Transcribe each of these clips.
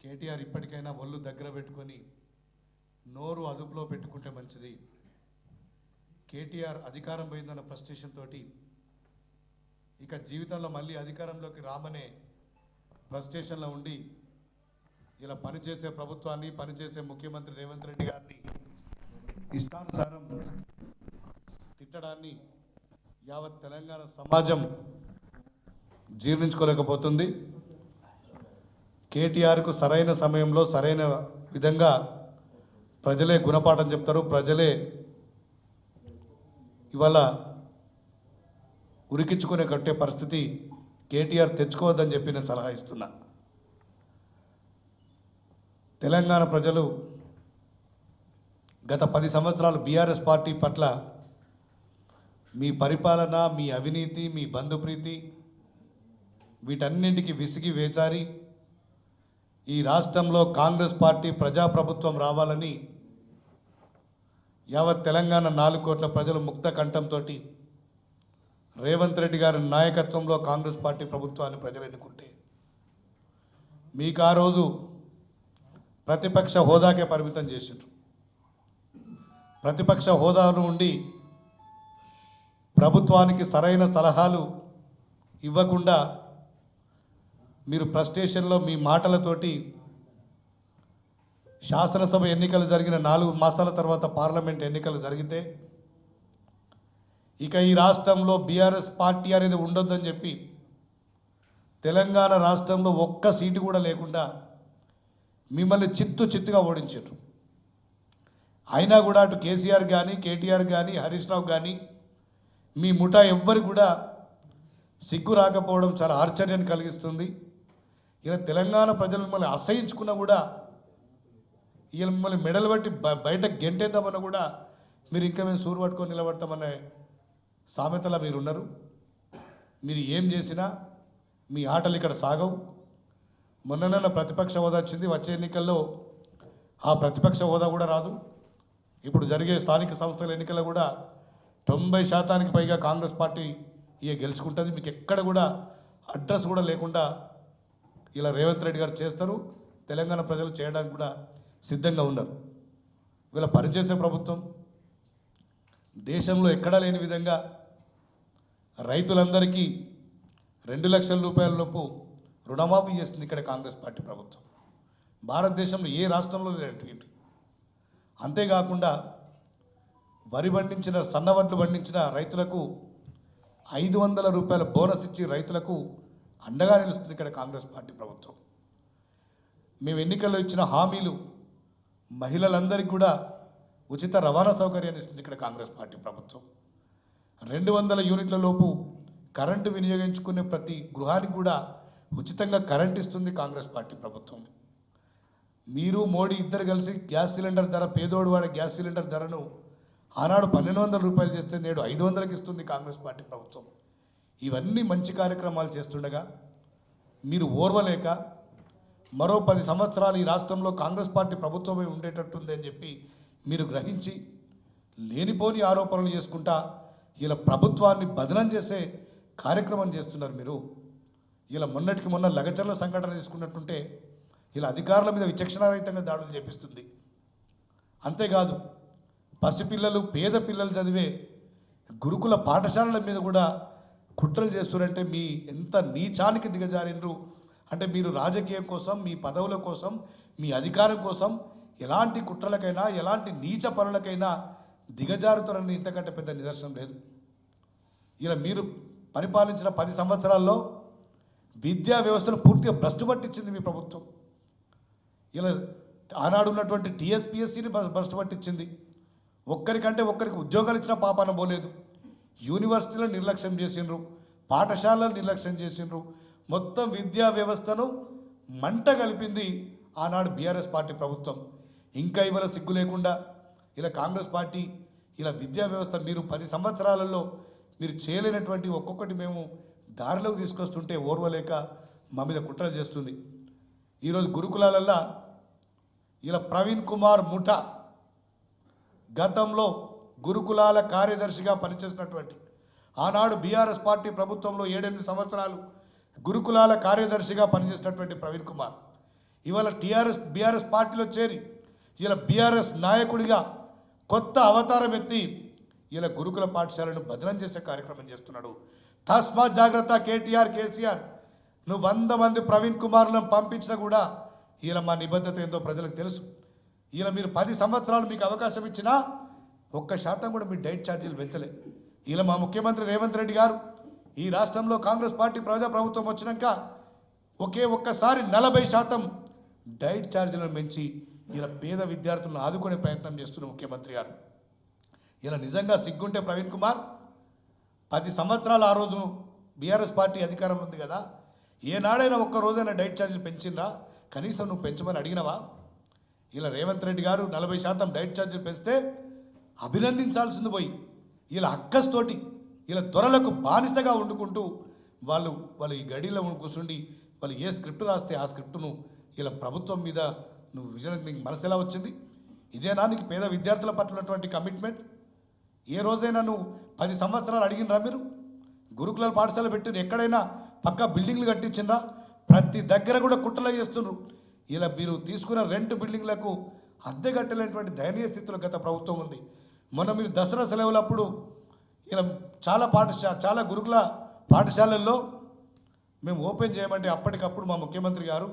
కేటీఆర్ ఇప్పటికైనా ఒళ్ళు దగ్గర పెట్టుకొని నోరు అదుపులో పెట్టుకుంటే మంచిది. కేటీఆర్ అధికారం పోయిందన్న ఫ్రస్ట్రేషన్ తోటి ఇక జీవితంలో మళ్ళీ అధికారంలోకి రామనే ఫ్రస్ట్రేషన్లో ఉండి ఇలా పనిచేసే ప్రభుత్వాన్ని, పనిచేసే ముఖ్యమంత్రి రేవంత్ రెడ్డి గారిని ఇష్టానుసారం తిట్టడాన్ని యావత్ తెలంగాణ సమాజం జీర్ణించుకోలేకపోతుంది. కేటీఆర్కు సరైన సమయంలో సరైన విధంగా ప్రజలే గుణపాఠం చెప్తారు. ప్రజలే ఇవాళ ఉరికించుకునే కట్టే పరిస్థితి కేటీఆర్ తెచ్చుకోవద్దని చెప్పి నేను సలహా ఇస్తున్నా. తెలంగాణ ప్రజలు గత 10 సంవత్సరాలు బీఆర్ఎస్ పార్టీ పట్ల మీ పరిపాలన, మీ అవినీతి, మీ బంధుప్రీతి వీటన్నింటికి విసిగి వేచారి ఈ రాష్ట్రంలో కాంగ్రెస్ పార్టీ ప్రజాప్రభుత్వం రావాలని యావత్ తెలంగాణ 4 కోట్ల ప్రజలు ముక్త కంఠంతో రేవంత్ రెడ్డి గారి నాయకత్వంలో కాంగ్రెస్ పార్టీ ప్రభుత్వాన్ని ప్రజలు ఎన్నుకుంటే మీకు ఆ రోజు ప్రతిపక్ష హోదాకే పరిమితం చేసిండ్రు. ప్రతిపక్ష హోదాలో ఉండి ప్రభుత్వానికి సరైన సలహాలు ఇవ్వకుండా మీరు ఫ్రస్ట్రేషన్లో మీ మాటలతోటి శాసనసభ ఎన్నికలు జరిగిన 4 మాసాల తర్వాత పార్లమెంట్ ఎన్నికలు జరిగితే ఇక ఈ రాష్ట్రంలో బీఆర్ఎస్ పార్టీ అనేది ఉండొద్దని చెప్పి తెలంగాణ రాష్ట్రంలో ఒక్క సీటు కూడా లేకుండా మిమ్మల్ని చిత్తుగా ఓడించారు. అయినా కూడా అటు కేసీఆర్ కానీ, కేటీఆర్ కానీ, హరీష్ రావు కానీ మీ ముఠా ఎవ్వరు కూడా సిగ్గు రాకపోవడం చాలా ఆశ్చర్యాన్ని కలిగిస్తుంది. ఇలా తెలంగాణ ప్రజలు మిమ్మల్ని అసహించుకున్నా కూడా ఇలా మిమ్మల్ని మెడలు బట్టి బయట గెంటేద్దామన్నా కూడా మీరు ఇంకా మేము సూరు పట్టుకొని నిలబడతామనే సామెతలా మీరున్నారు. మీరు ఏం చేసినా మీ ఆటలు ఇక్కడ సాగవు. మొన్ననన్న ప్రతిపక్ష హోదా వచ్చింది, వచ్చే ఎన్నికల్లో ఆ ప్రతిపక్ష హోదా కూడా రాదు. ఇప్పుడు జరిగే స్థానిక సంస్థల ఎన్నికల్లో కూడా 90% పైగా కాంగ్రెస్ పార్టీ గెలుచుకుంటుంది. మీకు ఎక్కడ కూడా అడ్రస్ కూడా లేకుండా ఇలా రేవంత్ రెడ్డి గారు చేస్తారు. తెలంగాణ ప్రజలు చేయడానికి కూడా సిద్ధంగా ఉన్నారు. వీళ్ళ పనిచేసే ప్రభుత్వం దేశంలో ఎక్కడా లేని విధంగా రైతులందరికీ 2 లక్షల రూపాయల లోపు రుణమాఫీ చేస్తుంది ఇక్కడ కాంగ్రెస్ పార్టీ ప్రభుత్వం. భారతదేశంలో ఏ రాష్ట్రంలో లేనటువంటి. అంతేకాకుండా వరి పండించిన, సన్నవడ్లు పండించిన రైతులకు 500 రూపాయల బోనస్ ఇచ్చి రైతులకు అండగా నిలుస్తుంది ఇక్కడ కాంగ్రెస్ పార్టీ ప్రభుత్వం. మేము ఎన్నికల్లో ఇచ్చిన హామీలు మహిళలందరికీ కూడా ఉచిత రవాణా సౌకర్యాన్ని ఇస్తుంది ఇక్కడ కాంగ్రెస్ పార్టీ ప్రభుత్వం. 200 యూనిట్ల లోపు కరెంటు వినియోగించుకునే ప్రతి గృహానికి కూడా ఉచితంగా కరెంట్ ఇస్తుంది కాంగ్రెస్ పార్టీ ప్రభుత్వం. మీరు మోడీ ఇద్దరు కలిసి గ్యాస్ సిలిండర్ ధర, పేదోడు వాడే గ్యాస్ సిలిండర్ ధరను ఆనాడు 1200 రూపాయలు చేస్తే నేడు 500కి ఇస్తుంది కాంగ్రెస్ పార్టీ ప్రభుత్వం. ఇవన్నీ మంచి కార్యక్రమాలు చేస్తుండగా మీరు ఓర్వలేక మరో 10 సంవత్సరాలు ఈ రాష్ట్రంలో కాంగ్రెస్ పార్టీ ప్రభుత్వమే ఉండేటట్టుంది అని చెప్పి మీరు గ్రహించి లేనిపోని ఆరోపణలు చేసుకుంటా ఇలా ప్రభుత్వాన్ని బదనం చేసే కార్యక్రమం చేస్తున్నారు మీరు. ఇలా మొన్నటికి మొన్న లగచర్ల సంఘటన తీసుకున్నట్టుంటే ఇలా అధికారుల మీద విచక్షణారహితంగా దాడులు చేపిస్తుంది. అంతేకాదు పసిపిల్లలు, పేద పిల్లలు చదివే గురుకుల పాఠశాలల మీద కూడా కుట్రలు చేస్తున్నారంటే మీ ఎంత నీచానికి దిగజారినరు అంటే మీరు రాజకీయం కోసం, మీ పదవుల కోసం, మీ అధికారం కోసం ఎలాంటి కుట్రలకైనా, ఎలాంటి నీచ పనులకైనా దిగజారుతారని ఇంతకంటే పెద్ద నిదర్శనం లేదు. ఇలా మీరు పరిపాలించిన 10 సంవత్సరాల్లో విద్యా వ్యవస్థను పూర్తిగా భ్రష్టు పట్టించింది మీ ప్రభుత్వం. ఇలా ఆనాడు ఉన్నటువంటి టీఎస్పీఎస్సీని భ్రష్టు పట్టించింది. ఒక్కరికంటే ఒక్కరికి ఉద్యోగాలు ఇచ్చిన పాపాన పోలేదు. యూనివర్సిటీలను నిర్లక్ష్యం చేసిండ్రు, పాఠశాలను నిర్లక్ష్యం చేసిండ్రు. మొత్తం విద్యా వ్యవస్థను మంట కలిపింది ఆనాడు బీఆర్ఎస్ పార్టీ ప్రభుత్వం. ఇంకా ఇవాళ సిగ్గు లేకుండా ఇలా కాంగ్రెస్ పార్టీ ఇలా విద్యా వ్యవస్థ మీరు 10 సంవత్సరాలలో మీరు చేయలేనటువంటి ఒక్కొక్కటి మేము దారిలోకి తీసుకొస్తుంటే ఓర్వలేక మా మీద కుట్రలు చేస్తుంది. ఈరోజు గురుకులాలల్లో ఇలా ప్రవీణ్ కుమార్ ముఠా గతంలో గురుకులాల కార్యదర్శిగా పనిచేసినటువంటి ఆనాడు బీఆర్ఎస్ పార్టీ ప్రభుత్వంలో 7-8 సంవత్సరాలు గురుకులాల కార్యదర్శిగా పనిచేసినటువంటి ప్రవీణ్ కుమార్ ఇవాళ బీఆర్ఎస్ పార్టీలో చేరి ఇలా బీఆర్ఎస్ నాయకుడిగా కొత్త అవతారం ఎత్తి ఇలా గురుకుల పాఠశాలను బదనం చేసే కార్యక్రమం చేస్తున్నాడు. తస్మాత్ జాగ్రత్త కేసీఆర్, నువ్వు 100 మంది ప్రవీణ్ కుమార్లను పంపించినా కూడా ఇలా మా నిబద్ధత ఏందో ప్రజలకు తెలుసు. ఇలా మీరు 10 సంవత్సరాలు మీకు అవకాశం ఇచ్చినా 1% కూడా మీ డైట్ ఛార్జీలు పెంచలే. ఇలా మా ముఖ్యమంత్రి రేవంత్ రెడ్డి గారు ఈ రాష్ట్రంలో కాంగ్రెస్ పార్టీ ప్రజాప్రభుత్వం వచ్చినాక ఒక్కసారి 40% డైట్ ఛార్జీలను పెంచి ఇలా పేద విద్యార్థులను ఆదుకునే ప్రయత్నం చేస్తున్న ముఖ్యమంత్రి గారు. ఇలా నిజంగా సిగ్గుంటే ప్రవీణ్ కుమార్ 10 సంవత్సరాలు ఆ రోజు బీఆర్ఎస్ పార్టీ అధికారంలో ఉంది కదా, ఏనాడైనా ఒక్క రోజైనా డైట్ ఛార్జీలు పెంచిండ్రా? కనీసం నువ్వు పెంచమని అడిగినవా? ఇలా రేవంత్ రెడ్డి గారు 40% డైట్ ఛార్జీలు పెంచితే అభినందించాల్సింది పోయి ఇలా అక్కస్తోటి ఇలా దొరలకు బానిసగా వండుకుంటూ వాళ్ళు ఈ గడిలో కూర్చుండి వాళ్ళు ఏ స్క్రిప్ట్ రాస్తే ఆ స్క్రిప్టును ఇలా ప్రభుత్వం మీద నువ్వు విజయం నీకు మనసు ఎలా వచ్చింది? ఇదేనా నీకు పేద విద్యార్థుల పట్ల ఉన్నటువంటి కమిట్మెంట్? ఏ రోజైనా నువ్వు 10 సంవత్సరాలు అడిగినరా? మీరు గురుకుల పాఠశాల పెట్టిన ఎక్కడైనా పక్కా బిల్డింగ్లు కట్టించిండ్రా? ప్రతి దగ్గర కూడా కుట్రలు చేస్తున్నారు. ఇలా మీరు తీసుకున్న రెంట్ బిల్డింగ్లకు అద్దె కట్టలేనటువంటి దయనీయ స్థితిలో గత ప్రభుత్వం ఉంది. మొన్న మీరు దసరా సెలవులప్పుడు ఇలా చాలా గురుకుల పాఠశాలల్లో మేము ఓపెన్ చేయమంటే అప్పటికప్పుడు మా ముఖ్యమంత్రి గారు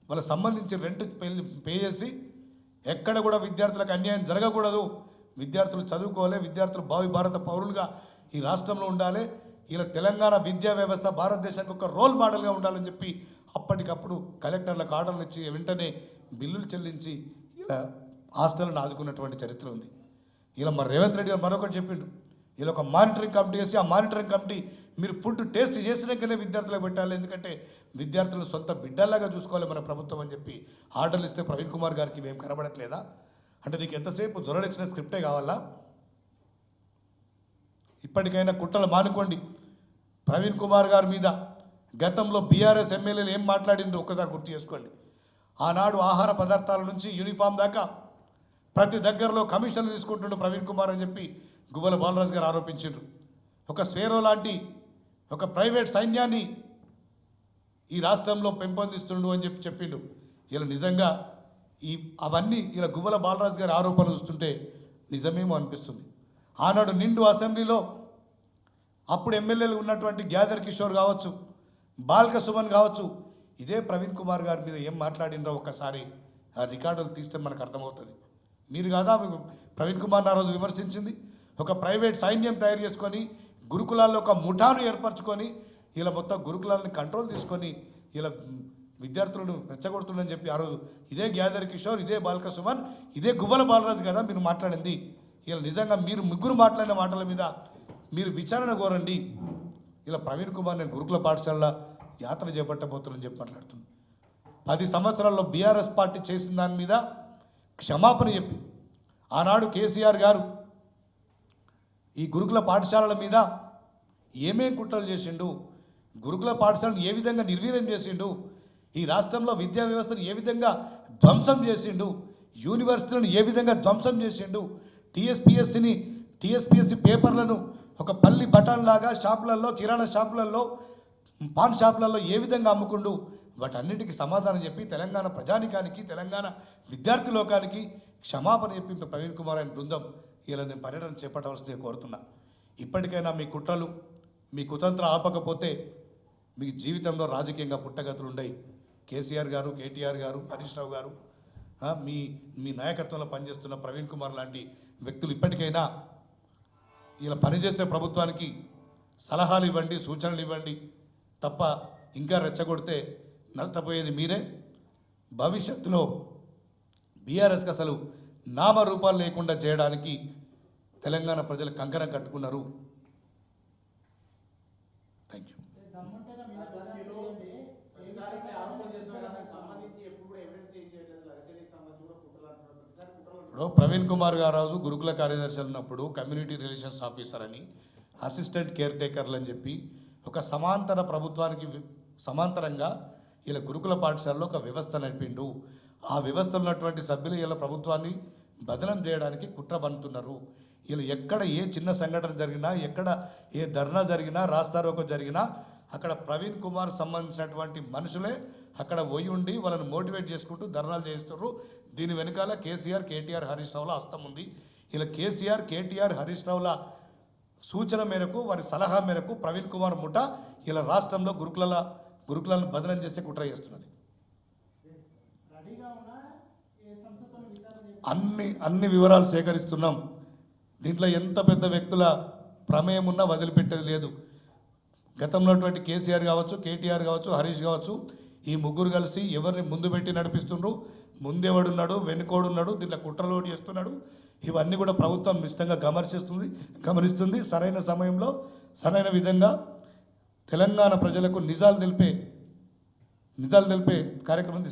వాళ్ళకి సంబంధించి రెంట్ పే చేసి ఎక్కడ కూడా విద్యార్థులకు అన్యాయం జరగకూడదు, విద్యార్థులు చదువుకోవాలి, విద్యార్థులు భావి భారత పౌరులుగా ఈ రాష్ట్రంలో ఉండాలి, ఇలా తెలంగాణ విద్యా వ్యవస్థ భారతదేశానికి ఒక రోల్ మోడల్గా ఉండాలని చెప్పి అప్పటికప్పుడు కలెక్టర్లకు ఆర్డర్లు ఇచ్చి వెంటనే బిల్లులు చెల్లించి ఇలా హాస్టల్ను ఆదుకున్నటువంటి చరిత్ర ఉంది. ఇలా మరి రేవంత్ రెడ్డి గారు మరొకటి చెప్పిండు, ఇలా ఒక మానిటరింగ్ కమిటీ వేసి ఆ మానిటరింగ్ కమిటీ మీరు ఫుడ్ టేస్ట్ చేసినాకనే విద్యార్థులకు పెట్టాలి, ఎందుకంటే విద్యార్థులను సొంత బిడ్డల్లాగా చూసుకోవాలి మన ప్రభుత్వం అని చెప్పి ఆర్డర్లు ఇస్తే ప్రవీణ్ కుమార్ గారికి మేము కనబడట్లేదా? అంటే నీకు ఎంతసేపు దొరలిచ్చిన స్క్రిప్టే కావాలా? ఇప్పటికైనా కుట్రలు మానుకోండి. ప్రవీణ్ కుమార్ గారి మీద గతంలో బీఆర్ఎస్ ఎమ్మెల్యేలు ఏం మాట్లాడిండ్రు ఒక్కసారి గుర్తు చేసుకోండి. ఆనాడు ఆహార పదార్థాల నుంచి యూనిఫామ్ దాకా ప్రతి దగ్గరలో కమిషన్లు తీసుకుంటుండు ప్రవీణ్ కుమార్ అని చెప్పి గువ్వల బాలరాజు గారు ఆరోపించారు. ఒక స్వేరో లాంటి ఒక ప్రైవేట్ సైన్యాన్ని ఈ రాష్ట్రంలో పెంపొందిస్తుండు అని చెప్పి చెప్పిండు. ఇలా నిజంగా అవన్నీ ఇలా గువ్వల బాలరాజు గారి ఆరోపణలు చూస్తుంటే నిజమేమో అనిపిస్తుంది. ఆనాడు నిండు అసెంబ్లీలో అప్పుడు ఎమ్మెల్యేలు ఉన్నటువంటి గ్యాదర్ కిషోర్ కావచ్చు, బాల్క సుమన్ కావచ్చు, ఇదే ప్రవీణ్ కుమార్ గారి మీద ఏం మాట్లాడినరో ఒక్కసారి ఆ రికార్డులు తీస్తే మనకు అర్థమవుతుంది. మీరు కాదా ప్రవీణ్ కుమార్ ఆ రోజు విమర్శించింది? ఒక ప్రైవేట్ సైన్యం తయారు చేసుకొని గురుకులాల్లో ఒక ముఠాను ఏర్పరచుకొని ఇలా మొత్తం గురుకులాలను కంట్రోల్ తీసుకొని ఇలా విద్యార్థులను రెచ్చగొడుతుందని చెప్పి ఆ రోజు ఇదే గ్యాదర్ కిషోర్, ఇదే బాల్క సుమన్, ఇదే గువ్వల బాలరాజు కదా మీరు మాట్లాడింది. ఇలా నిజంగా మీరు ముగ్గురు మాట్లాడిన మాటల మీద మీరు విచారణ కోరండి. ఇలా ప్రవీణ్ కుమార్ నేను గురుకుల పాఠశాల యాత్ర చేపట్టబోతున్నానని చెప్పి మాట్లాడుతున్నాను. 10 సంవత్సరాల్లో బీఆర్ఎస్ పార్టీ చేసిన దాని మీద క్షమాపణ చెప్పి ఆనాడు కేసీఆర్ గారు ఈ గురుకుల పాఠశాలల మీద ఏమేం కుట్రలు చేసిండు, గురుకుల పాఠశాలను ఏ విధంగా నిర్వీర్యం చేసిండు, ఈ రాష్ట్రంలో విద్యా వ్యవస్థను ఏ విధంగా ధ్వంసం చేసిండు, యూనివర్సిటీలను ఏ విధంగా ధ్వంసం చేసిండు, టీఎస్పీఎస్సీ పేపర్లను ఒక పల్లి బటాన్ లాగా షాపులలో, కిరాణా షాపులలో, పాన్ షాపులలో ఏ విధంగా అమ్ముకుండు, వాటన్నిటికీ సమాధానం చెప్పి తెలంగాణ ప్రజానికానికి, తెలంగాణ విద్యార్థి లోకానికి క్షమాపణ చెప్పి ప్రవీణ్ కుమార్ ఆయన బృందం ఇలా నేను పర్యటన చేపట్టవలసిందే కోరుతున్నా. ఇప్పటికైనా మీ కుట్రలు, మీ కుతంత్ర ఆపకపోతే మీకు జీవితంలో రాజకీయంగా పుట్టగతులు ఉండయి. కేసీఆర్ గారు, కేటీఆర్ గారు, హరీష్ రావు గారు, మీ నాయకత్వంలో పనిచేస్తున్న ప్రవీణ్ కుమార్ లాంటి వ్యక్తులు ఇప్పటికైనా ఇలా పనిచేసే ప్రభుత్వానికి సలహాలు ఇవ్వండి, సూచనలు ఇవ్వండి తప్ప ఇంకా రెచ్చగొడితే నష్టపోయేది మీరే. భవిష్యత్తులో బీఆర్ఎస్కి అసలు నామరూపాలు లేకుండా చేయడానికి తెలంగాణ ప్రజలు కంకణం కట్టుకున్నారు. Thank you. ఇప్పుడు ప్రవీణ్ కుమార్ గారు గురుకుల కార్యదర్శి ఉన్నప్పుడు కమ్యూనిటీ రిలేషన్స్ ఆఫీసర్ అని, అసిస్టెంట్ కేర్ టేకర్లు అని చెప్పి ఒక సమాంతర ప్రభుత్వానికి సమాంతరంగా ఇలా గురుకుల పాఠశాలలో ఒక వ్యవస్థ నడిపిండు. ఆ వ్యవస్థలో ఉన్నటువంటి సభ్యులు ఇలా ప్రభుత్వాన్ని బదనం చేయడానికి కుట్ర పన్నుతున్నారు. ఇలా ఎక్కడ ఏ చిన్న సంఘటన జరిగినా, ఎక్కడ ఏ ధర్నా జరిగినా, రాస్తారోకో జరిగినా అక్కడ ప్రవీణ్ కుమార్ సంబంధించినటువంటి మనుషులే అక్కడ పోయి ఉండి వాళ్ళని మోటివేట్ చేసుకుంటూ ధర్నాలు చేస్తున్నారు. దీని వెనకాల కేసీఆర్, కేటీఆర్, హరీష్ రావుల హస్తం ఉంది. ఇలా కేసీఆర్, కేటీఆర్, హరీష్ రావుల సూచన మేరకు, వారి సలహా మేరకు ప్రవీణ్ కుమార్ ముఠా ఇలా రాష్ట్రంలో గురుకులాలను బదనం చేస్తే కుట్ర చేస్తున్నది. అన్ని వివరాలు సేకరిస్తున్నాం. దీంట్లో ఎంత పెద్ద వ్యక్తుల ప్రమేయం ఉన్నా వదిలిపెట్టేది లేదు. గతంలో అటువంటి కేసీఆర్ కావచ్చు, కేటీఆర్ కావచ్చు, హరీష్ కావచ్చు, ఈ ముగ్గురు కలిసి ఎవరిని ముందు పెట్టి నడిపిస్తుండ్రు, ముందెవడున్నాడు, వెనుకోడున్నాడు, దీంట్లో కుట్రలోడు చేస్తున్నాడు, ఇవన్నీ కూడా ప్రభుత్వం నిశ్చితంగా గమనిస్తుంది. సరైన సమయంలో సరైన విధంగా తెలంగాణ ప్రజలకు నిజాలు తెలిపే కార్యక్రమం